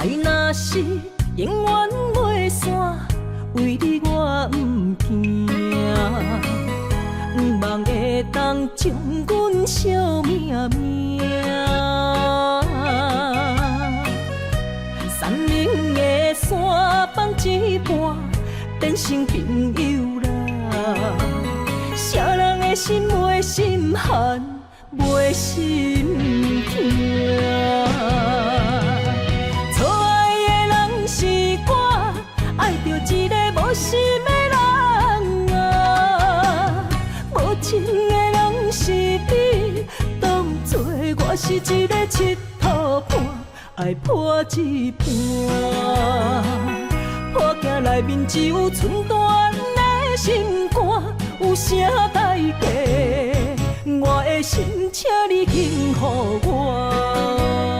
爱若是永远袂散，为你我毋惊，毋望会当将阮惜命命。山明的山放一半，变成朋友啦。啥人的心袂心寒，袂心痛。错爱的人是我，爱着一个无心的人啊。无情的人是你，当作我是一个佚佗伴，爱破一半。破镜内面只有寸断的心肝，有啥代价？我的心，请你幸予我。